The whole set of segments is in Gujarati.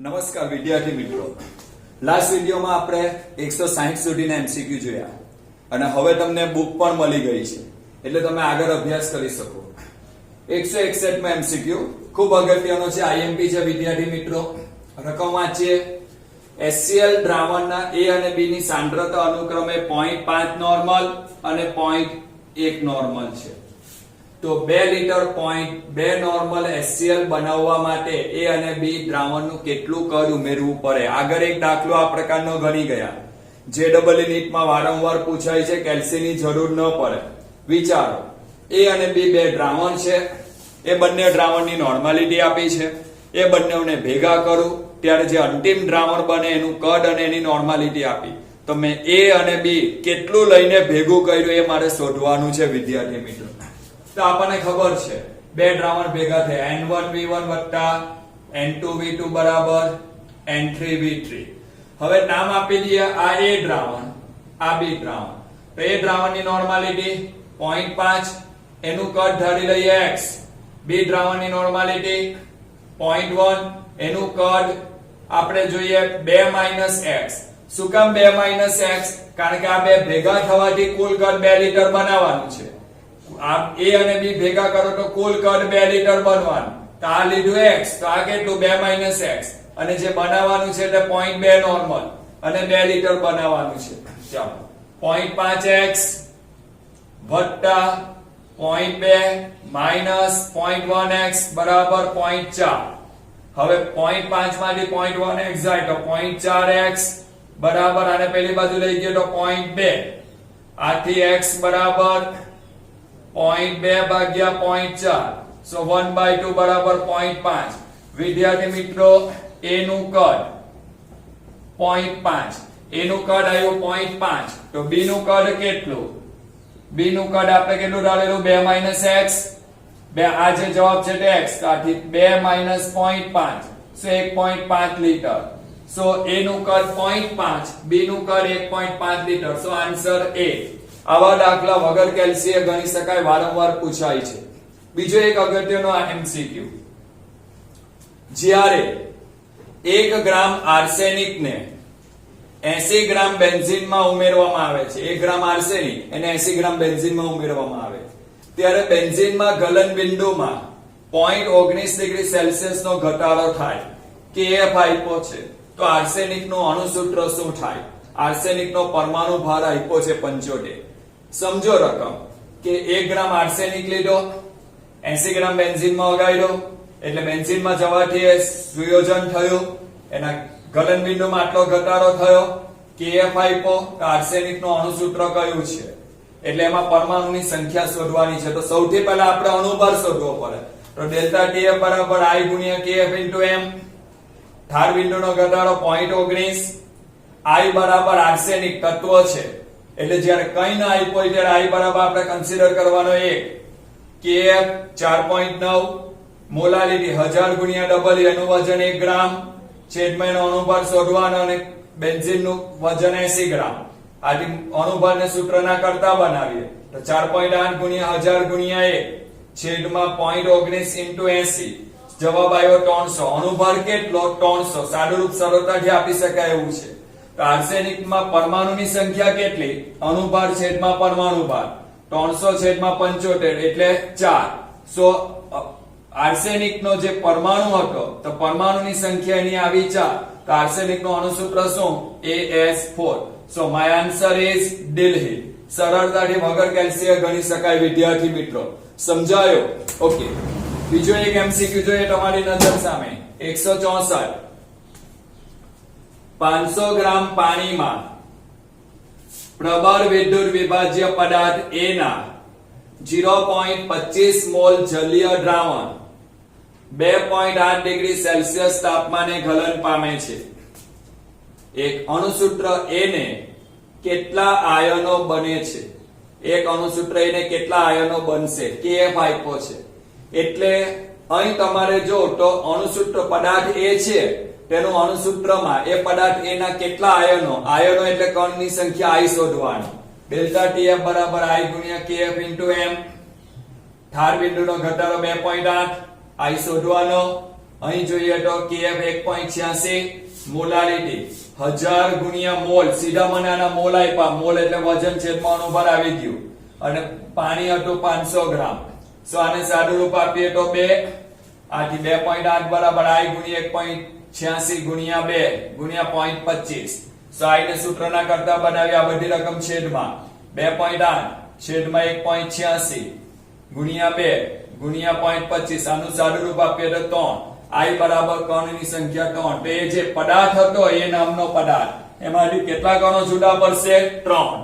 નમસ્કાર વિદ્યાર્થી મિત્રો, લાસ્ટ વિડીયોમાં આપણે 160 સુધીના એમસીક્યુ જોયા અને હવે તમને બુક પણ મળી ગઈ છે એટલે તમે આગળ અભ્યાસ કરી શકો. 161 માં એમસીક્યુ ખૂબ અગત્યનો છે, આઈએમપી છે વિદ્યાર્થી મિત્રો. રકમ વાંચીએ. HCl દ્રાવણના A અને B ની સાંદ્રતા અનુક્રમે 0.5 નોર્મલ અને 0.1 નોર્મલ છે. તો 2 લિટર 0.2 નોર્મલ HCl બનાવવા માટે A અને B દ્રાવણનું કેટલું કદ ઉમેરવું પડે. આગળ એક દાખલો આ પ્રકારનો ગણી ગયા. JEE નીટમાં વારંવાર પૂછાય છે, કેલ્સીની જરૂર ન પડે. વિચારો, A અને B બે દ્રાવણ છે, એ બંને દ્રાવણની નોર્માલિટી આપી છે, એ બંનેને ભેગા કરું ત્યારે જે અંતિમ દ્રાવણ બને એનું કદ અને એની નોર્માલિટી આપી. તો મેં A અને B કેટલું લઈને ભેગું કર્યું એ મારે શોધવાનું છે વિદ્યાર્થી મિત્રો. તો આપણને ખબર છે બે દ્રાવણ ભેગા થયા, N1V1 N2V2 બરાબર N3V3. હવે નામ આપી દઈએ, આ A દ્રાવણ, આ B દ્રાવણ. તો A દ્રાવણની નોર્માલિટી 0.5, એનું કદ ધારી લઈએ x. B દ્રાવણની નોર્માલિટી 0.1, એનું કદ આપણે જોઈએ 2 - x. શું કામ 2 - x? કારણ કે આ બે ભેગા થવાથી કુલ કદ 2 લિટર બનાવવાનું છે. આ A અને B ભેગા કરો તો કુલ કદ 2 લિટર બનવાનું. તો આ લીધું x, તો આ કેટલું 2 - x, અને જે બનાવવાનું છે તે 0.2 નોર્મલ અને 2 લિટર બનાવવાનું છે. ચાલો 0.5x વત્તા 0.2 માઈનસ 0.1x બરાબર 0.4. હવે 0.5 માંથી 0.1x જાય તો 0.4x બરાબર, આને પેલી બાજુ લઈ ગયો તો 0.2. આથી x બરાબર 0.2 ભાગ્યા 0.4, so 1/2 બરાબર 0.5. વિદ્યાર્થી મિત્રો, a નું કદ 0.5, a નું કદ આવ્યું 0.5, તો b નું કદ કેટલું? b નું કદ આપણે કેટલું ધારેલું? 2 - x. આ જે જવાબ છે તે x, આથી 2 - 0.5, so 1.5 લિટર. so a નું કદ 0.5, b નું કદ 1.5 લિટર. so answer a. આવા દાખલા વગર કેલ્સીએ ગણી શકાય, વારંવાર પૂછાય છે. બીજો એક અગત્યનો એમસીક્યુ, જ્યારે 1 ગ્રામ આર્સેનિક ને 80 ગ્રામ બેન્ઝીનમાં ઉમેરવામાં આવે છે, 1 ગ્રામ આર્સેનિક એને 80 ગ્રામ બેન્ઝીનમાં ઉમેરવામાં આવે, ત્યારે બેન્ઝીનમાં ગલન બિંદુમાં 0.19 ડિગ્રી સેલ્સિયસ નો ઘટાડો થાય. KF આપ્યો છે, તો આર્સેનિક નું અણુસૂત્ર શું થાય? આર્સેનિક નો પરમાણુ ભાર આપ્યો છે 75. સમજો રકમ કે 1 ગ્રામ આર્સેનિક લીધો, 80 ગ્રામ બેન્ઝીનમાં ઓગાળ્યો, એટલે બેન્ઝીનમાં જવાથી સુયોજન થયું, એના ગલન બિંદુમાં આટલો ઘટાડો થયો. KF આપ્યો, તો આર્સેનિક નું અણુસૂત્ર કયું છે? એટલે એમાં પરમાણુની સંખ્યા શોધવાની છે. તો સૌથી પહેલા આપણે અણુભાર શોધવો પડે. તો ડેલ્ટા TF બરાબર I ગુણ્યા KF into m. ધાર બિંદુનો ઘટાડો 0.19. I બરાબર આર્સેનિક તત્વ છે, એટલે જ્યારે કંઈ ના આપ્યો હોય ત્યારે I બરાબર આપણે કન્સિડર કરવાનો 1. KF 4.9, મોલાલિટી 1000 ગુણ્યા ડબલ, એનું વજન 1 ગ્રામ, છેદમાં એનો અણુભાર શોધવાનો, અને બેન્ઝીનનું વજન 80 ગ્રામ. આથી અણુભારને સૂત્રના કરતા બનાવીએ તો 4.8 ગુણ્યા 1000 ગુણ્યા 1 છેદમાં 0.19 into 80. જવાબ આવ્યો 300. અણુભાર કેટલો? 300. સાદુરૂપ સરળતાથી આપી શકાય એવું છે. તો આર્સેનિકમાં પરમાણુની સંખ્યા કેટલી? અણુભાર છેદમાં પરમાણુ ભાર 300 છેદમાં 75 એટલે 4. સો આર્સેનિકનો જે પરમાણુ હતો તો પરમાણુની સંખ્યા એની આવી 4. તો આર્સેનિકનું અણુસૂત્ર શું? AS4. So my answer is Delhi. સરળતાથી વગર કેલ્સીએ ગણી શકાય વિદ્યાર્થી મિત્રો. સમજાયો? ઓકે. બીજો એક એમસીક્યુ જોઈએ તમારી નજર સામે. 164. 500 ગ્રામ પાણીમાં પ્રબળ વિદ્યુત વિભાજ્ય પદાર્થ A ના 0.25 મોલ જલીય દ્રાવણ 2.8 ડિગ્રી સેલ્સિયસ તાપમાને ગલન પામે છે. એક અણુસૂત્ર A ને કેટલા આયનો બને છે? એક અણુસૂત્ર A ને કેટલા આયનો બનશે? KF આપ્યો છે. એટલે અહીં તમારે જો તો અણુસૂત્ર પદાર્થ A છે તેનું અણુસૂત્રમાં એ પદાર્થ A ના કેટલા આયનો, આયનો એટલે કણની સંખ્યા I શોધવાની. ડેલ્ટા TF બરાબર I ગુણ્યા KF into m. ધાર બિંદુનો ઘટાડો 2.8, I શોધવાનો. અહીં જોઈએ તો kf 1.86 મોલારિટી 1000 ગુણ્યા મોલ, સીધા મને આના મોલ આપ્યા, મોલ એટલે વજન છેદમાં અનુભાર આવી ગયું, અને પાણી હતું 500 ગ્રામ. સો આને સાદું રૂપ આપીએ તો 2 આથી 2.8 બરાબર I ગુણ્યા 1.86 ગુણ્યા 2 ગુણ્યા 0.25. સો I ને સૂત્રના કરતા બનાવી આ બધી રકમ છેદમાં 2.8 છેદમાં 1.86 ગુણ્યા 2 ગુણ્યા 0.25. આનું સાદું રૂપ આપીએ તો 3. I બરાબર કણની સંખ્યા 3. તો એ જે પદાર્થ હતો એ નામનો પદાર્થ, એમાંથી કેટલા કણો જુદા પડશે? 3.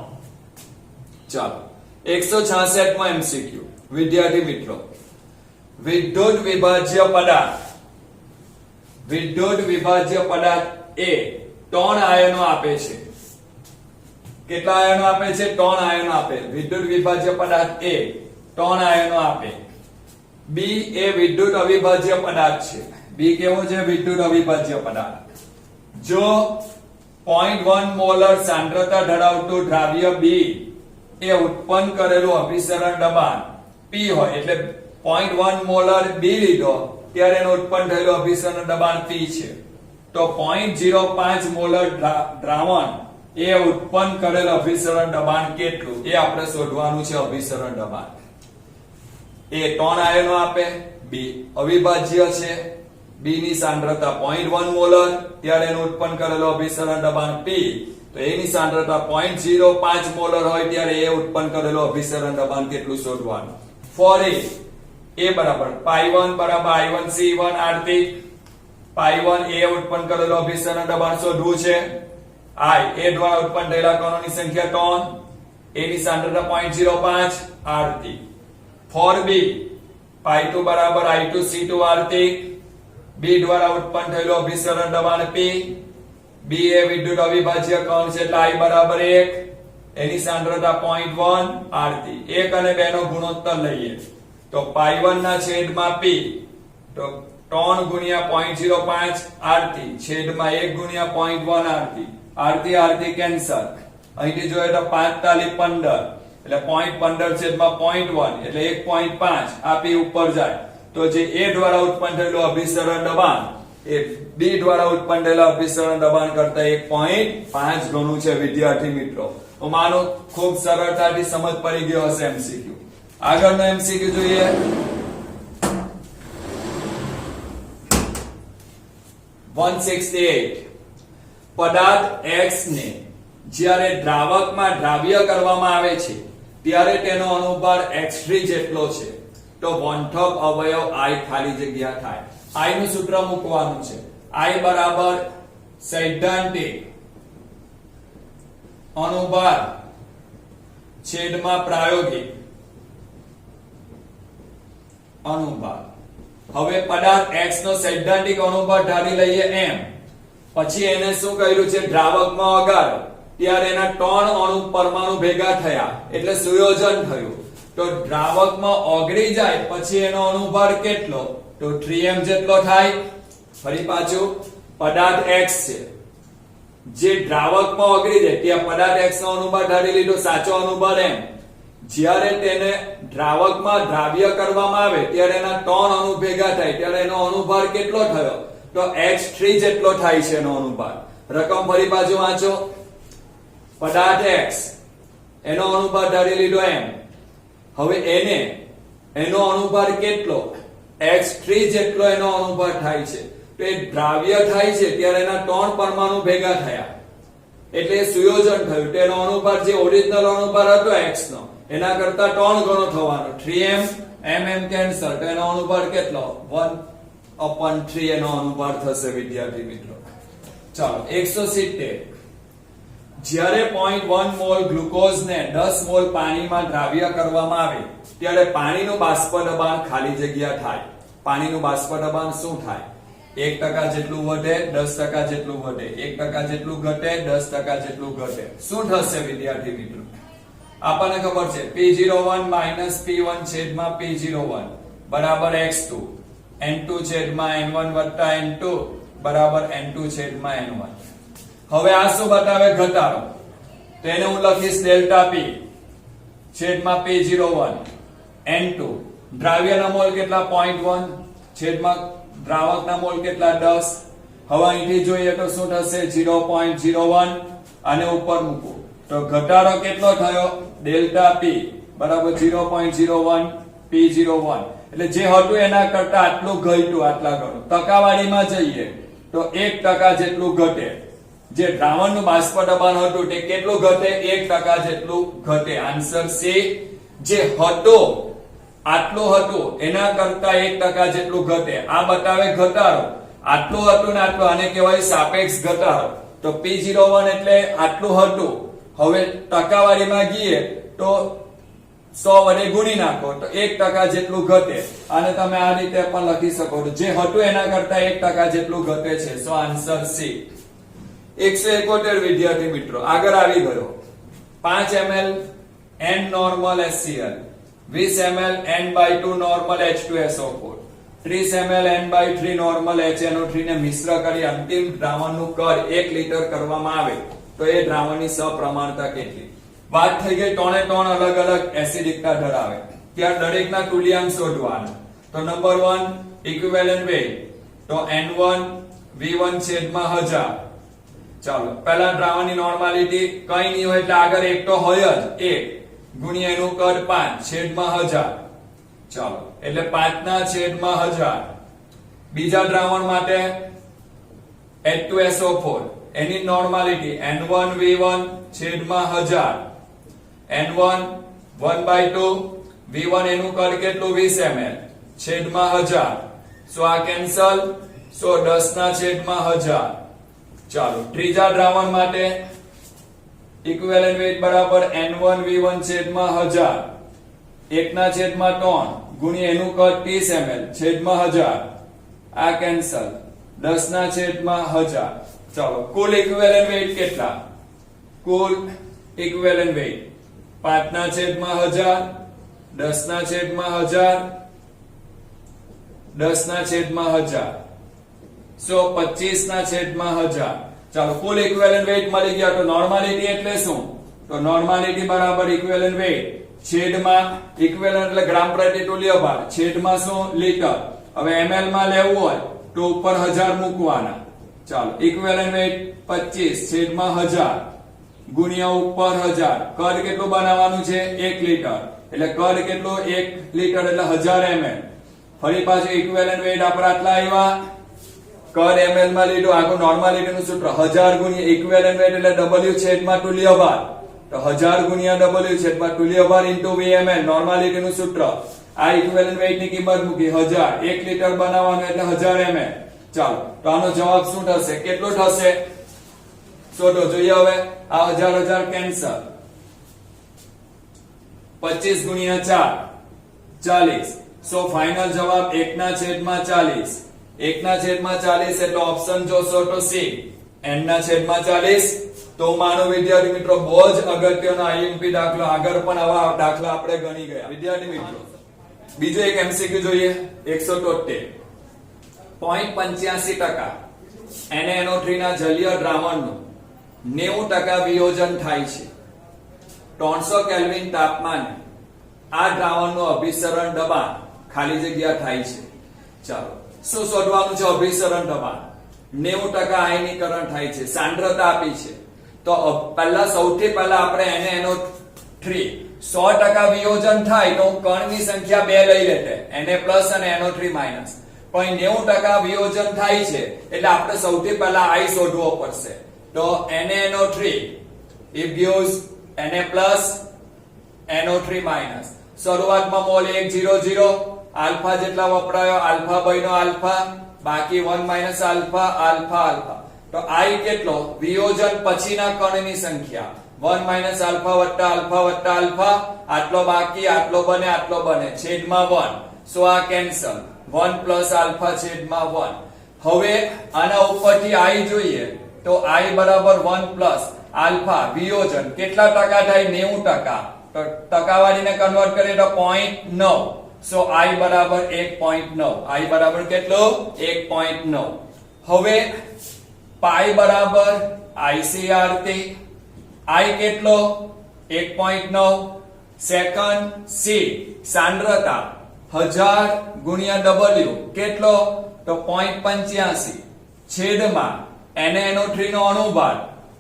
ચાલો 166 માં MCQ. વિદ્યાર્થી મિત્રો, વિદ્યુત વિભાજ્ય પદાર્થ એ 3 આયનો આપે છે. કેટલા આયનો આપે છે? 3 આયનો આપે. વિદ્યુત વિભાજ્ય પદાર્થ એ 3 આયનો આપે. B એ વિદ્યુત અવિભાજ્ય પદાર્થ છે. B કેવો છે? વિદ્યુત અવિભાજ્ય પદાર્થ. જો 0.1 મોલર સાંદ્રતા ધરાવતું દ્રાવ્ય B એ ઉત્પન્ન કરેલું અભિસરણ દબાણ P હોય, એટલે 0.1 મોલર B લીધો ત્યારે એનું ઉત્પન્ન થયેલું અભિસરણ દબાણ P છે, તો 0.05 મોલર દ્રાવણ એ ઉત્પન્ન કરેલ અભિસરણ દબાણ કેટલું એ આપણે શોધવાનું છે. અભિસરણ દબાણ એ 3 આયનો આપે, B અવિભાજ્ય છે, B ની સાંદ્રતા 0.1 મોલર, ત્યારે એનું ઉત્પન્ન કરેલું અભિસરણ દબાણ P, તો એની સાંદ્રતા 0.05 મોલર હોય ત્યારે એ ઉત્પન્ન કરેલું અભિસરણ દબાણ કેટલું શોધવાનું. For A બરાબર π1 બરાબર I1C1 RT. π1 એ ઉત્પન્ન કરેલું અભિસરણ દબાણ શોધવું છે. I એ દ્વારા ઉત્પન્ન થયેલા કણોની સંખ્યા 3, એની સાંદ્રતા 0.05 RT. For B π2 બરાબર I2C2 RT. B દ્વારા ઉત્પન્ન થયેલું અભિસરણ દબાણ P. B એ વિદ્યુત અવિભાજ્ય કણ છે, એટલે I બરાબર 1, એની સાંદ્રતા 0.1 RT. 1 અને 2 નો ગુણોત્તર લઈએ તો π1 ના છેદમાં P, તો 3 ગુણ્યા 0.05 RT છેદમાં 1 ગુણ્યા 0.1 RT. RT cancel. અહીંથી જોઈએ તો 5 તાલી 15, એટલે 0.15 છેદમાં 0.1 એટલે 1.5. આ P ઉપર જાય તો જે A દ્વારા ઉત્પન્ન થયેલું અભિસરણ દબાણ એ B દ્વારા ઉત્પન્ન થયેલા અભિસરણ દબાણ કરતા 1.5 ગણું છે. વિદ્યાર્થી મિત્રો, હું માનું ખૂબ સરળતાથી સમજ પડી ગયો હશે. MCQ આગળનો MCQ જોઈએ. પદાર્થ X ને જ્યારે દ્રાવકમાં દ્રાવ્ય કરવામાં આવે છે ત્યારે તેનો અનુભાર x3 જેટલો છે, તો વનઠપ અવયવ I ખાલી જગ્યા થાય. I નું સૂત્ર મૂકવાનું છે. I બરાબર સૈદ્ધાંતિક અનુભાર છેદમાં પ્રાયોગિક અનુભાર. હવે પદાર્થ X નો સૈદ્ધાંતિક અનુભાર ધારી લઈએ M. પછી એને શું કર્યું છે? દ્રાવકમાં ઓગાળો ત્યારે એના 3 અણુ પરમાણુ ભેગા થયા એટલે સુયોજન થયું. તો દ્રાવકમાં ઓગળી જાય પછી એનો અણુભાર કેટલો? તો 3m જેટલો થાય. ફરી પાછું પદાર્થ X છે, જે દ્રાવકમાં ઓગળી જાય ત્યાં પદાર્થ X નો અણુભાર ધારી લીધો, સાચો અણુભાર M. જ્યારે તેને દ્રાવકમાં દ્રાવ્ય કરવામાં આવે ત્યારે એના 3 અણુ ભેગા થાય ત્યારે એનો અણુભાર કેટલો થયો? તો x3 જેટલો થાય છે એનો અણુભાર. રકમ ફરી પાછું વાંચો. પદાર્થ X એનો અણુભાર ધારી લીધો M. હવે એનો અણુભાર કેટલો? x3 જેટલો એનો અણુભાર થાય છે. તો એ દ્રાવ્ય થાય છે ત્યારે એના 3 પરમાણુ ભેગા થયા એટલે સુયોજન થયું. તેનો અણુભાર જે ઓરિજિનલ અણુભાર હતો x નો એના કરતા 3 ગણો થવાનો. 3m mm કેન્સલ, તો એનો અણુભાર કેટલો? 1/3 એનો અણુભાર થશે. વિદ્યાર્થી મિત્રો, ચાલો 170. જ્યારે 0.1 મોલ ગ્લુકોઝ ને 10 મોલ પાણીમાં દ્રાવ્ય કરવામાં આવે ત્યારે પાણીનું બાષ્પ દબાણ ખાલી જગ્યા થાય. પાણીનું બાષ્પ દબાણ શું થાય? 1% જેટલું વધે, 10% જેટલું વધે, 1% જેટલું ઘટે, 10% જેટલું ઘટે. શું થશે વિદ્યાર્થી મિત્રો? આપણને ખબર છે P01 P1 છેદમાં P01 બરાબર x2, N2 છેદમાં N1 વત્તા N2 બરાબર N2 છેદમાં N1. હવે આ શું બતાવે? ઘટાડો. તો એને હું લખીશ ડેલ્ટા P છેદમાં P01 N2. દ્રાવ્યના મોલ કેટલા? 0.1 છેદમાં દ્રાવકના મોલ કેટલા 10. હવે અહીંથી જોઈએ તો શું થશે 0.01 અને ઉપર મૂકો તો ઘટાડો કેટલો થયો ડેલ્ટા P બરાબર 0.01 P01 એટલે જે હતું એના કરતા આટલું ઘટ્યું આટલા ગણો. ટકાવારીમાં જઈએ તો 1% જેટલું ઘટે. જે દ્રાવણનું બાષ્પ દબાણ હતું તે કેટલું ઘટે 1% જેટલું ઘટે. Answer C. જે હતો આટલું હતું એના કરતા 1% જેટલું ઘટે. આ બતાવે ઘટાડો. આટલું હતું ને આટલું આને કહેવાય સાપેક્ષ ઘટાડો. તો P01 એટલે આટલું હતું. હવે ટકાવારીમાં ગઈએ તો 100 વડે ગુણી નાખો તો 1% જેટલું ઘટે. અને તમે આ રીતે પણ લખી શકો છો જે હતું એના કરતા 1% જેટલું ઘટે છે. સો આન્સર C. 171 વિદ્યાર્થી મિત્રો આગળ આવી ગયો. 5 ml N normal HCl, 20 ml N/2 normal H2SO4, 30 ml N/3 normal HNO3 ને મિશ્ર કરી અંતિમ દ્રાવણનું કદ 1 લીટર કરવામાં આવે તો એ દ્રાવણની સપ્રમાણતા કેટલી? વાત થઈ ગઈ ત્રણે ત્રણ અલગ અલગ એસિડિકતા ધરાવે. ત્યાં દરેકના તુલ્યાંક શોધવાના. તો નંબર 1 ઇક્વિવેલન્ટ વેઇટ તો N1 V1 છેદમાં 1000. ચાલો પહેલા દ્રાવણની નોર્માલિટી કઈ નહીં હોય એટલે આગળ એક તો હોય જ 1 ગુણ્યા એનું કદ 5 છેદમાં 1000. ચાલો એટલે 5 ના છેદમાં 1000. બીજા દ્રાવણ માટે H2SO4 એની નોર્માલિટી N1 V1 છેદમાં 1000. N1 1/2 V1 એનું કદ કેટલું 20 ml છેદમાં 1000. સો આ કેન્સલ. સો 10 ના છેદમાં 1000. ચાલો ત્રીજા દ્રાવણ માટે ઇક્વિવેલન્ટ વેઇટ બરાબર N1 V1 છેદમાં 1000 1 ના છેદમાં 3 ગુણ્યા એનું કદ 30 ml છેદમાં 1000. આ કેન્સલ. 10 ના છેદમાં 1000. ચાલો કુલ ઇક્વિવેલન્ટ વેઇટ કેટલા? કુલ ઇક્વિવેલન્ટ વેઇટ 5 ના છેદમાં 1000 10 ના છેદમાં 1000 10 ના છેદમાં 1000. સો 25 ના છેદમાં 1000. ચાલો કુલ ઇક્વિવેલન્ટ વેઇટ મળી ગયા. તો નોર્માલિટી એટલે શું? તો નોર્માલિટી બરાબર ઇક્વિવેલન્ટ વેઇટ છેદમાં ઇક્વિવેલન્ટ એટલે ગ્રામ પ્રતિ તુલ્ય ભાર છેદમાં શું લીટર. હવે ml માં લેવું હોય તો ઉપર 1000 મૂકવાના. ચાલો ઇક્વિવેલન્ટ વેઇટ 25 છેદમાં 1000 ગુણ્યા ઉપર 1000. કદ કેટલું બનાવવાનું છે 1 લીટર એટલે કદ કેટલું 1 લીટર એટલે 1000 ml. ફરી પાછું ઇક્વિવેલન્ટ વેઇટ આપણે આટલા આવ્યા. કદ ml માં લીધું. આખું નોર્માલિટી નું સૂત્ર 1000 ગુણ્યા ઇક્વિવેલન્ટ વેઇટ એટલે W છેદમાં તુલ્ય ભાર. તો 1000 ગુણ્યા W છેદમાં તુલ્ય ભાર ઇન્ટુ VML નોર્માલિટી નું સૂત્ર. આ ઇક્વિવેલન્ટ વેઇટ ની કિંમત મૂકી 1000 1 લીટર બનાવવાનું એટલે 1000 ml. ચાલો તો આનો જવાબ શું થશે? કેટલું થશે? શોધો જોઈએ. હવે આ 1000 કેન્સલ. 25 ગુણ્યા 4 40. સો ફાઇનલ જવાબ 1 ના છેદમાં 40. 1 ના છેદમાં 40 એટલે ઓપ્શન જોશો તો C n ના છેદમાં 40. તો માનો વિદ્યાર્થી મિત્રો બહુ જ અગત્યનો IMP દાખલો. આગળ પણ આવા દાખલા આપણે ગણી ગયા. વિદ્યાર્થી મિત્રો બીજો એક MCQ જોઈએ. 173 0.85% NaNO3 ના જલીય દ્રાવણનું 90% વિયોજન થાય છે 300 કેલ્વિન તાપમાને. આ દ્રાવણનું અભિસરણ દબાણ ખાલી જગ્યા થાય છે. ચાલો શું શોધવાનું છે? અભિસરણ દબાણ 90% આયનીકરણ થાય છે. સાંદ્રતા આપી છે તો પહેલા સૌથી પહેલા આપણે NaNO3 100% વિયોજન થાય તો કણની સંખ્યા 2 લઈ લેતે Na+ અને NO3-. પણ 90% વિયોજન થાય છે એટલે આપણે સૌથી પહેલા I શોધવો પડશે. તો NaNO3 it gives Na+ NO3-. શરૂઆતમાં મોલ 100 આલ્ફા જેટલા વપરાયો. આલ્ફા બન્યો આલ્ફા બાકી 1 - આલ્ફા આલ્ફા આલ્ફા. તો I કેટલો? વિયોજન પછીના કણની સંખ્યા 1 - આલ્ફા વત્તા આલ્ફા વત્તા આલ્ફા. આટલો બાકી આટલો બને છેદમાં 1. સો આ કેન્સલ. 1 + આલ્ફા છેદમાં 1. હવે આના ઉપરથી I જોઈએ તો I બરાબર 1 + આલ્ફા વિયોજન કેટલા ટકા થાય? 90%. તો ટકાવારીને કન્વર્ટ કરીએ તો 0.9. સો I બરાબર 1.9. I બરાબર કેટલો? 1.9. હવે પાઈ બરાબર ICRT. I કેટલો? 1.9. સેકન્ડ C સાંદ્રતા 1000 ગુણ્યા W કેટલો? તો 0.85 છેદમાં NaNO3 નો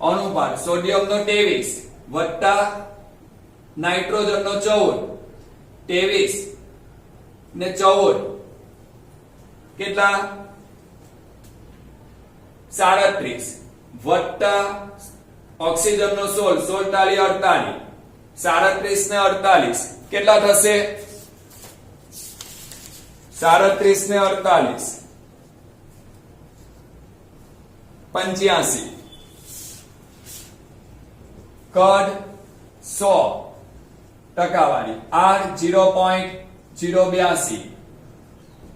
અણુભાર સોડિયમ નો 23 વત્તા નાઇટ્રોજન નો 14 23 ને 14 કેટલા 37 વત્તા ઓક્સિજન નો 16 16 48 37 ને 48 કેટલા થશે 37 ને 48 85 કદ 100 ટકાવારી R 0.082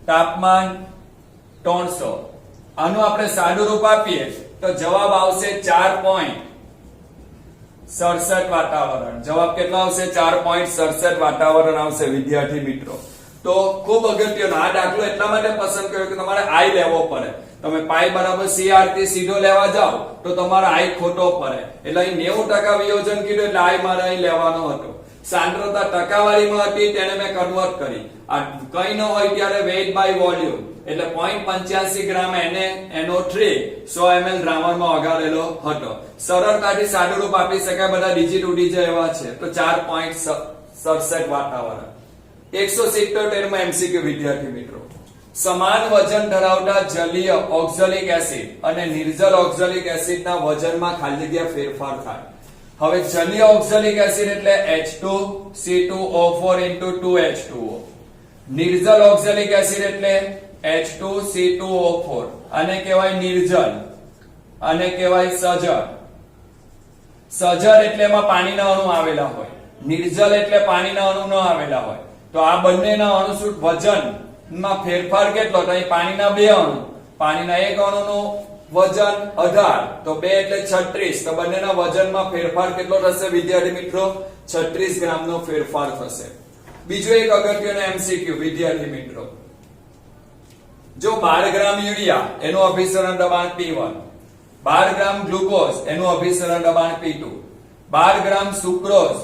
તાપમાન 300 આનું આપણે સાદું રૂપ આપીએ તો જવાબ આવશે 4.67 વાતાવરણ જવાબ કેટલો આવશે 4.67 વાતાવરણ આવશે વિદ્યાર્થી મિત્રો તો ખૂબ અગત્યનો આ દાખલો એટલા માટે પસંદ કર્યો કે તમારે I લેવો પડે તમે પાઈ બરાબર CR થી સીધો લેવા જાઓ તો તમારો I ખોટો પડે એટલે અહીં 90% વિયોજન કીધું એટલે I મારે અહીં લેવાનો હતો સાંદ્રતા ટકાવારીમાં હતી તેને મેં કન્વર્ટ કરી આ કઈ ન હોય ત્યારે વેઇટ બાય વોલ્યુમ એટલે 0.85 ગ્રામ NaNO3 100 ml દ્રાવણમાં ઓગાળેલો હતો સરળતાથી સાદું રૂપ આપી શકાય બધા ડિજિટ ઉડી જાય એવા છે તો 4.67 વાતાવરણ 177 માં MCQ વિદ્યાર્થી મિત્રો સમાન વજન ધરાવતા જલીય ઓક્ઝલિક એસિડ અને નિર્જલ ઓક્ઝલિક એસિડના વજનમાં ખાલી જગ્યા ફેરફાર થાય હવે જલીય ઓક્ઝલિક એસિડ એટલે H2C2O4 2H2O નિર્જલ ઓક્ઝલિક એસિડ એટલે H2C2O4 આને કહેવાય નિર્જલ આને કહેવાય સજર એટલે એમાં પાણીના અણુ આવેલા હોય નિર્જલ એટલે પાણીના અણુ ન આવેલા હોય તો આ બંનેના અણુસૂટ વજનમાં ફેરફાર કેટલો તો અહીં પાણીના બે અણુ પાણીના એક અણુનું વજન 18 તો 2 એટલે 36 તો બંનેના વજનમાં ફેરફાર કેટલો થશે વિદ્યાર્થી મિત્રો 36 ગ્રામનો ફેરફાર થશે બીજો એક અગત્યનો MCQ વિદ્યાર્થી મિત્રો જો 12 ગ્રામ યુરિયા એનું અભિસરણ દબાણ P1 12 ગ્રામ ગ્લુકોઝ એનું અભિસરણ દબાણ P2 12 ગ્રામ સુક્રોઝ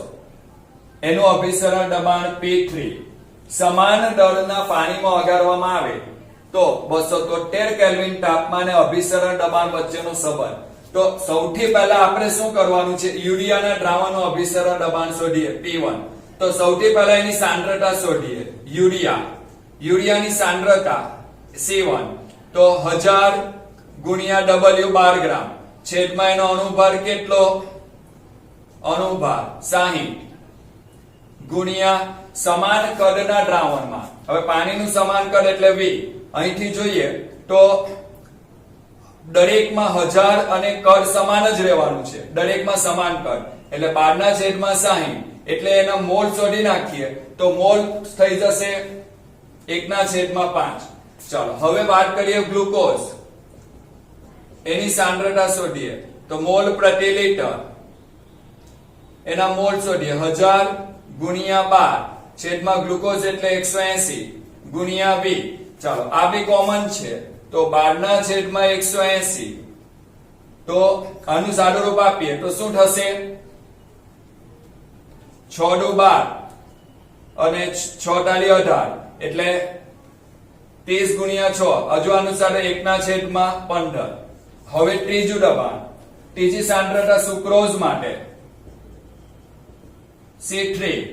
એનું અભિસરણ દબાણ P3 સમાન દળના પાણીમાં ઓગાળવામાં આવે તો 273 કેલ્વિન તાપમાને અભિસરણ દબાણ વચ્ચેનો સંબંધ તો સૌથી પહેલા આપણે શું કરવાનું છે યુરિયાના દ્રાવણનું અભિસરણ દબાણ શોધીએ P1 તો સૌથી પહેલા એની સાંદ્રતા શોધીએ યુરિયાની સાંદ્રતા C1 તો 1000 ગુણ્યા W 12 ગ્રામ છેદમાં એનો અણુભાર કેટલો અણુભાર 60 ગુણ્યા સમાન કદના દ્રાવણમાં હવે પાણીનું સમાન કદ એટલે V અહીંથી જોઈએ તો દરેકમાં 1000 અને કદ સમાન જ રહેવાનું છે દરેકમાં સમાન કદ એટલે 12/60 એટલે એના મોલ શોધી નાખીએ તો મોલ થઈ જશે 1/5 ચાલો હવે વાત કરીએ ગ્લુકોઝ એની સાંદ્રતા શોધીએ તો મોલ પ્રતિ લિટર એના મોલ શોધીએ 1000 ગુણ્યા 12 છેદમાં ગ્લુકોઝ એટલે 180 ગુણ્યા V ચાલો આ બી કોમન છે તો 12/180 તો આનું સાદું રૂપ આપીએ તો શું થશે 6 દુ 12 અને 6 તાલી 18 એટલે 30 ગુણ્યા 6 હજુ આનું સાદું 1/15 હવે ત્રીજું દબાણ ત્રીજી સાંદ્રતા સુક્રોઝ માટે C3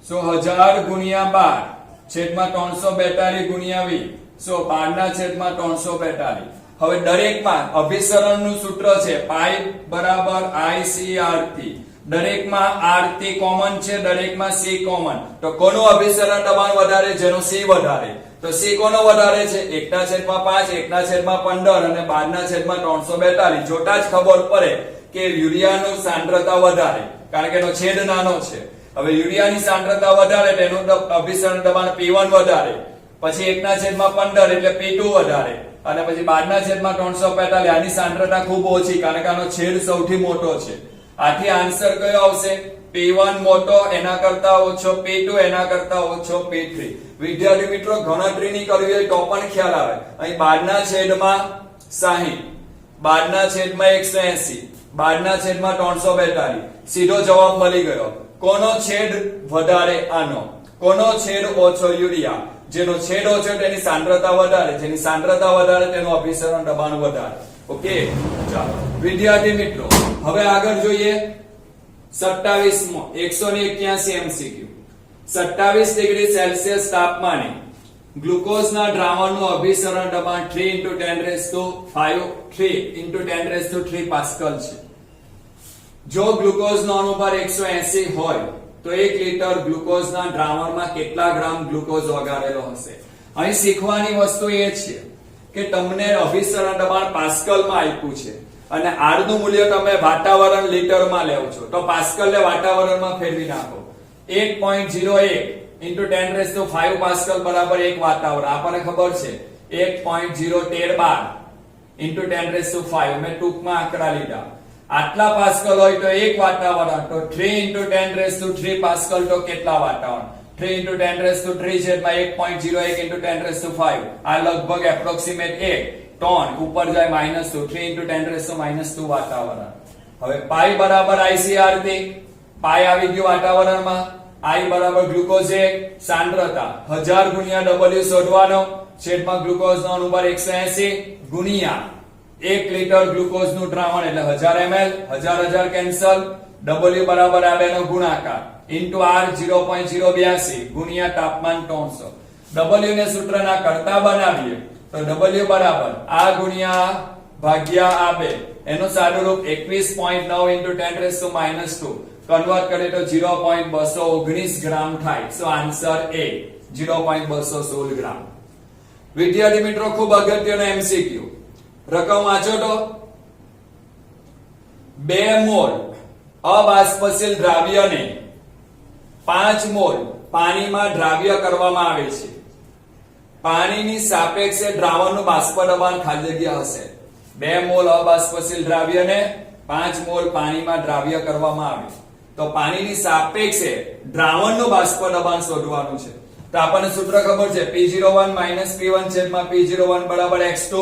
સો 1000 ગુણ્યા 12 છેદમાં 342 ગુણ્યા V સો 12/342 હવે દરેકમાં અભિસરણનું સૂત્ર છે પાઈ બરાબર ICRT દરેકમાં RT કોમન છે દરેકમાં C કોમન તો કોનું અભિસરણ દબાણ વધારે જેનો C વધારે તો C કોનો વધારે છે 1/5 1/15 અને 12/342 જોતા જ ખબર પડે કે યુરિયાનું સાંદ્રતા વધારે કારણ કે એનો છેદ નાનો છે હવે યુરિયાની સાંદ્રતા વધારે તેનું અભિસરણ દબાણ P1 વધારે પછી 1/15 એટલે P2 વધારે અને પછી 12/342 આની સાંદ્રતા ખૂબ ઓછી કારણ કે આનો છેદ સૌથી મોટો છે આથી આન્સર કયો આવશે P1 મોટો એના કરતા ઓછો P2 એના કરતા ઓછો P3 વિદ્યાર્થી મિત્રો ગણતરીની કરવી હોય તો પણ ખ્યાલ આવે અહીં 12/60 12/180 12/342 સીધો જવાબ મળી ગયો કોનો છેદ વધારે આનો કોનો છેદ ઓછો યુરિયા જેનો છેદ ઓછો તેની સાંદ્રતા વધારે, જેની સાંદ્રતા વધારે તેનું અભિસરણ દબાણ વધારે. ઓકે, ચાલો વિદ્યાર્થી મિત્રો હવે આગળ જોઈએ 27મો 181 MCQ. 27 ડિગ્રી સેલ્સિયસ તાપમાને ગ્લુકોઝના દ્રાવણનું અભિસરણ દબાણ 3 × 10⁵ પાસ્કલ છે. જો ગ્લુકોઝનો અણુભાર 180 હોય તો 1 લિટર ગ્લુકોઝના દ્રાવણમાં કેટલા ગ્રામ ગ્લુકોઝ ઓગાળેલો હશે? અહીં શીખવાની વસ્તુ એ છે કે તમને અભિસરણ દબાણ પાસ્કલમાં આપ્યું છે અને R નું મૂલ્ય તમે વાતાવરણ લીટરમાં લેવો છો તો પાસ્કલ ને વાતાવરણમાં ફેરવી નાખો. 1.01 × 10⁵ પાસ્કલ બરાબર 1 વાતાવરણ. આપણને ખબર છે 1.01312 × 10⁵. મેં ટૂંકમાં આંકડા લીધા. આટલા પાસ્કલ હોય તો 1 વાતાવરણ, તો 3 × 10⁵ પાસ્કલ તો કેટલા વાતાવરણ? 3 × 10⁵ છેદમાં 1.01 × 10⁵. આ લગભગ એપ્રોક્સિમેટ 1 ટન ઉપર જાય -2, 3 × 10⁻² વાતાવરણ. હવે પાઈ બરાબર ICRT, પાઈ આવી ગયું વાતાવરણમાં. I બરાબર ગ્લુકોઝ 1 સાંદ્રતા 1000 × W શોધવાનો, છેદમાં ગ્લુકોઝનો અણુભાર 180 ગુણ્યા 1 લિટર ગ્લુકોઝનું દ્રાવણ એટલે 1000 ml, 1000 કેન્સલ, W બરાબર આ બેનો ગુણાકાર ઇન્ટુ R 0.082 ગુણ્યા તાપમાન 300. W ને સૂત્રના કરતા બનાવીએ તો W બરાબર આ ગુણ્યા ભાગ્યા આ બે એનો સાદું રૂપ 21.9 × 10⁻². કન્વર્ટ કરીએ તો 0.219 ગ્રામ થાય. સો આન્સર એ 0.216 ગ્રામ. વિદ્યાર્થી મિત્રો ખૂબ અગત્યનો MCQ. રકમ વાંચો તો 2 મોલ અબાષ્પશીલ દ્રાવ્યને 5 મોલ પાણીમાં દ્રાવ્ય કરવામાં આવે છે. પાણીની સાપેક્ષે દ્રાવણનું બાષ્પ દબાણ ખાલી જગ્યા હશે. 2 મોલ અબાષ્પશીલ દ્રાવ્યને 5 મોલ પાણીમાં દ્રાવ્ય કરવામાં આવે તો પાણીની સાપેક્ષે દ્રાવણનું બાષ્પ દબાણ શોધવાનું છે. તો આપણને સૂત્ર ખબર છે P01 - P1 છેદમાં P01 બરાબર x2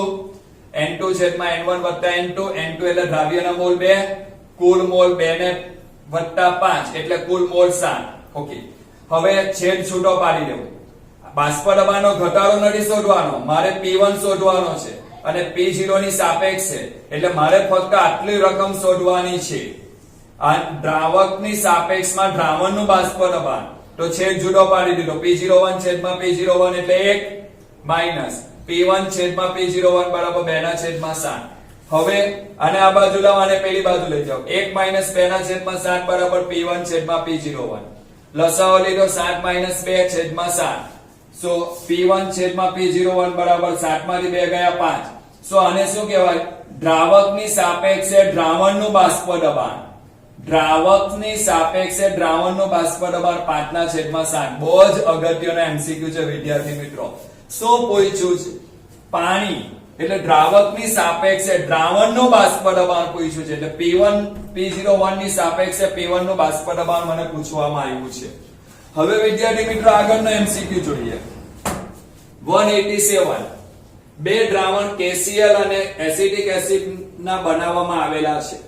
N2 છેદમાં N1 વત્તા N2. N2 એટલે દ્રાવ્યના મોલ 2, કુલ મોલ 2 ને વત્તા 5 એટલે કુલ મોલ 7. ઓકે, હવે છેદ છૂટો પાડી દેવો. બાષ્પ દબાણનો ઘટાડો નથી શોધવાનો, મારે P1 શોધવાનો છે અને P0 ની સાપેક્ષે એટલે મારે ફક્ત આટલી રકમ શોધવાની છે. આ દ્રાવકની સાપેક્ષમાં દ્રાવણનું બાષ્પ દબાણ તો છેદ જુદો પાડી દીધો. P01 છેદમાં P01 એટલે 1 માઈનસ P1 છેદમાં P01 બરાબર 2/7. હવે આને આ બાજુ લાવો અને પેલી બાજુ લઈ જાઓ. 1 માઈનસ 2/7 બરાબર P1 છેદમાં P01. લસાઅ લીધો 7 માઈનસ 2/7. સો P1 છેદમાં P01 બરાબર 7 માંથી 2 ગયા 5. સો આને શું કહેવાય? દ્રાવકની સાપેક્ષે દ્રાવણનું બાષ્પ દબાણ. દ્રાવકની સાપેક્ષે દ્રાવણનું બાષ્પ દબાણ 5/7. બહુ જ અગત્યનો MCQ છે વિદ્યાર્થી મિત્રો. શું પૂછ્યું છે? પાણી એટલે દ્રાવકની સાપેક્ષે દ્રાવણનું બાષ્પ દબાણ પૂછ્યું છે. એટલે P01 ની સાપેક્ષે P1 નું બાષ્પ દબાણ મને પૂછવામાં આવ્યું છે. હવે વિદ્યાર્થી મિત્રો આગળનો MCQ જોઈએ. 187 બે દ્રાવણ KCl અને એસિટિક એસિડ ના બનાવવામાં આવેલા છે.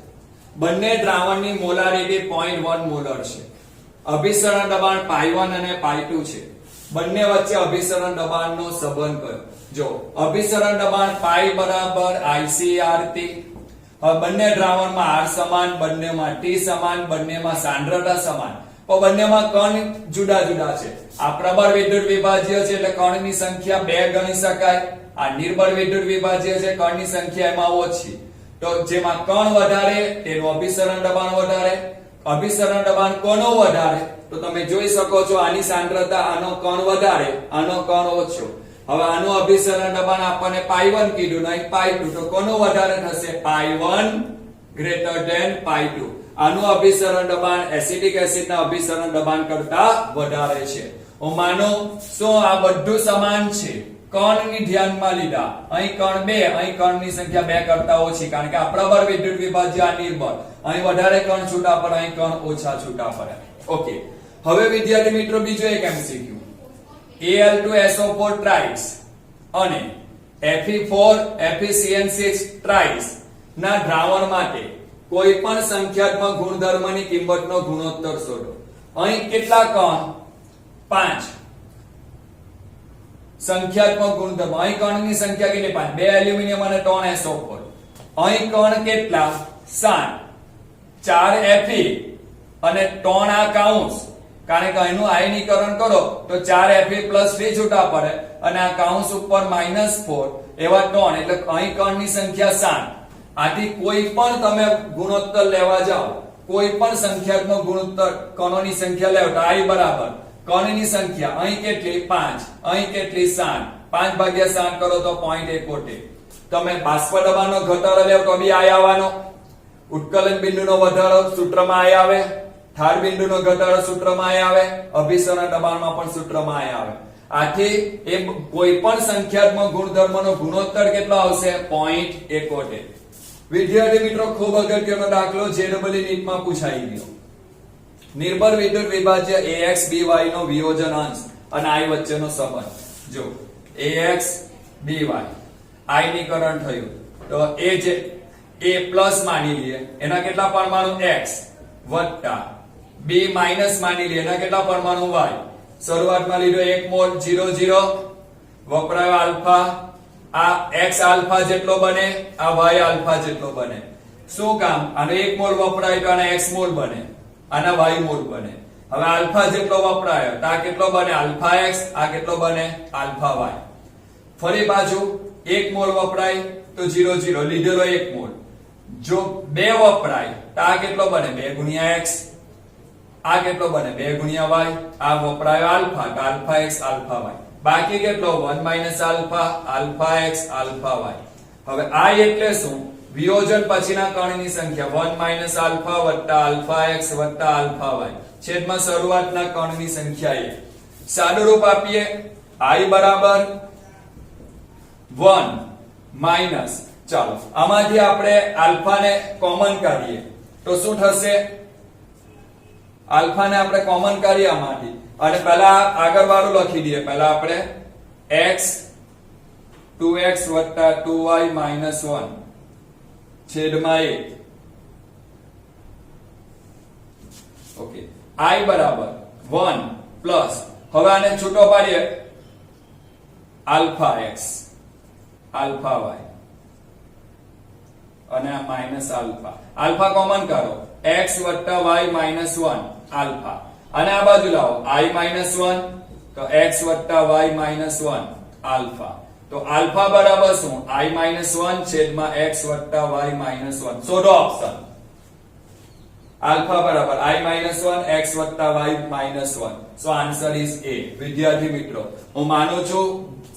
બંને દ્રાવણની મોલારિટી 0.1 મોલર છે. અભિસરણ દબાણ π1 અને π2 છે. બંને વચ્ચે અભિસરણ દબાણનો સંબંધ કયો? જો અભિસરણ દબાણ π બરાબર ICRT. બંને દ્રાવણમાં R સમાન, બંનેમાં T સમાન, બંનેમાં સાંદ્રતા સમાન, પણ બંનેમાં કણ જુદા જુદા છે. આ પ્રબળ વિદ્યુત વિભાજ્ય છે એટલે કણની સંખ્યા 2 ગણી શકાય. આ નિર્બળ વિદ્યુત વિભાજ્ય છે, કણની સંખ્યા એમાં ઓછી. તો જેમાં કણ વધારે તેનું અભિસરણ દબાણ વધારે. અભિસરણ દબાણ કોનો વધારે? તો તમે જોઈ શકો છો આની સાંદ્રતા, આનો કણ વધારે, આનો કણ ઓછો. હવે આનું અભિસરણ દબાણ આપણને π1 કીધું, નહીં π2. તો કોનો વધારે થશે? π1 > π2. આનું અભિસરણ દબાણ એસિટિક એસિડના અભિસરણ દબાણ કરતા વધારે છે. હું માનો શું આ બધું સમાન છે? કણની ધ્યાનમાં લીધા. અહીં કણ 2, અહીં કણની સંખ્યા 2 કરતા ઓછી, કારણ કે આ પ્રબળ વિદ્યુત વિભાજ્ય, આ નિર્બળ. અહીં વધારે કણ છૂટા પડે, અહીં કણ ઓછા છૂટા પડે. ઓકે, હવે વિદ્યાર્થી મિત્રો બીજો એક MCQ. Al2SO4 ટ્રાઇસ અને Fe4FeCN6 ટ્રાઇસ ના દ્રાવણ માટે કોઈ પણ સંખ્યાત્મક ગુણધર્મની કિંમતનો ગુણોત્તર શોધો. અહીં કેટલા કણ? 5. સંખ્યાત્મક ગુણધર્મ. અહીં કણની સંખ્યા કેટલી? 5. 2 એલ્યુમિનિયમ અને 3 SO4. અહીં કણ કેટલા? 7. 4 Fe અને 3 આ કાઉન્સ, કારણ કે અહીંનું આયનીકરણ કરો તો 4 Fe પ્લસ 3 છૂટા પડે અને આ કાઉન્સ ઉપર -4 એવા 3, એટલે અહીં કણની સંખ્યા 7. આથી કોઈ પણ તમે ગુણોત્તર લેવા જાઓ, કોઈ પણ સંખ્યાત્મક ગુણોત્તર કણોની સંખ્યા લેવો તો I બરાબર કણની સંખ્યા અહીં કેટલી? 5. અહીં કેટલી? 7. 5 ભાગ્યા 7 કરો તો 0.71. તમે બાષ્પ દબાણનો ઘટાડો લેવો તો બી I આવવાનો. ઉત્કલન બિંદુનો વધારો સૂત્રમાં I આવે. ઠાર બિંદુનો ઘટાડો સૂત્રમાં I આવે. અભિસરણ દબાણમાં પણ સૂત્રમાં I આવે. આથી એ કોઈ પણ સંખ્યાત્મક ગુણધર્મનો ગુણોત્તર કેટલો આવશે? 0.71. વિદ્યાર્થી મિત્રો, ખૂબ અગત્યનો દાખલો JEE નીટમાં પૂછાઈ ગયો. નિર્ભર વિદ્યુત વિભાજ્ય AX BY નો વિયોજન અંશ અને I વચ્ચેનો સંબંધ. જો AX BY આયનીકરણ થયું તો એ જે A પ્લસ માની લઈએ, એના કેટલા પરમાણુ? X વત્તા B માઈનસ માની લઈએ, એના કેટલા પરમાણુ? Y. શરૂઆતમાં લીધો 1 મોલ 0 0 વપરાયો આલ્ફા. આ X આલ્ફા જેટલો બને, આ Y આલ્ફા જેટલો બને. શું કામ? આનો 1 મોલ વપરાય તો આના X મોલ બને, આના Y મોલ બને. હવે આલ્ફા જેટલો વપરાયો તો આ કેટલો બને? Alpha X. આ કેટલો બને? Alpha Y. ફરી પાછું 1 મોલ વપરાય તો 0 0 લીધેલો 1 મોલ. જો 2 વપરાય તો આ કેટલો બને? 2 ગુણ્યા X. આ કેટલો બને? 2 ગુણ્યા Y. આ વપરાયો આલ્ફા તો આલ્ફા X આલ્ફા Y. બાકી કેટલો? 1 minus alpha, alpha X alpha Y. હવે I એટલે શું? વિયોજન પછીના કણની સંખ્યા 1 માઈનસ આલ્ફા વત્તા આલ્ફા X વત્તા આલ્ફા Y છેદમાં શરૂઆતના કણની સંખ્યા 1. સાદું રૂપ આપીએ. I બરાબર 1 માઈનસ, ચાલો આમાંથી આપણે આલ્ફાને કોમન કાઢીએ તો શું થશે? આલ્ફાને આપણે કોમન કાઢીએ આમાંથી અને પહેલા આગળ વાળું લખી દઈએ. પહેલા આપણે x 2x 2y 1 છેદમાં 1. ઓકે, I બરાબર 1 પ્લસ, હવે આને છૂટો પાડીએ, આલ્ફા x આલ્ફા y અને આ માઈનસ આલ્ફા. આલ્ફા કોમન કરો, x y 1 આલ્ફા. અને આ બાજુ લાવો, I 1 તો x y 1 આલ્ફા. તો આલ્ફા બરાબર શું? I 1 છેદમાં x y 1. શોધો ઓપ્શન. આલ્ફા બરાબર I 1 x y 1. So answer is A. વિદ્યાર્થી મિત્રો, હું માનું છું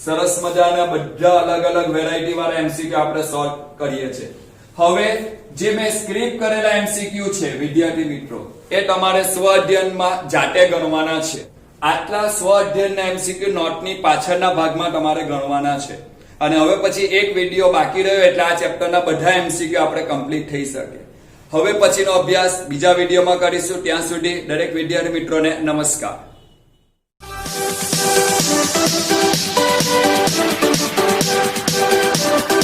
સરસ મજાના બધા અલગ અલગ વેરાયટી વાળા MCQ આપણે સોલ્વ કરીએ છીએ. હવે જે મેં સ્ક્રિપ્ટ કરેલા MCQ છે વિદ્યાર્થી મિત્રો, એ તમારે સ્વ અધ્યયનમાં જાતે ગણવાના છે. આટલા સ્વ અધ્યયનના MCQ નોટની પાછળના ભાગમાં તમારે ગણવાના છે. અને હવે પછી એક વિડિયો બાકી રહ્યો એટલે આ ચેપ્ટરના બધા MCQ આપણે કમ્પ્લીટ થઈ શકે. હવે પછીનો અભ્યાસ બીજા વિડિયોમાં કરીશું. ત્યાં સુધી દરેક વિદ્યાર્થી મિત્રોને નમસ્કાર. We'll be right back.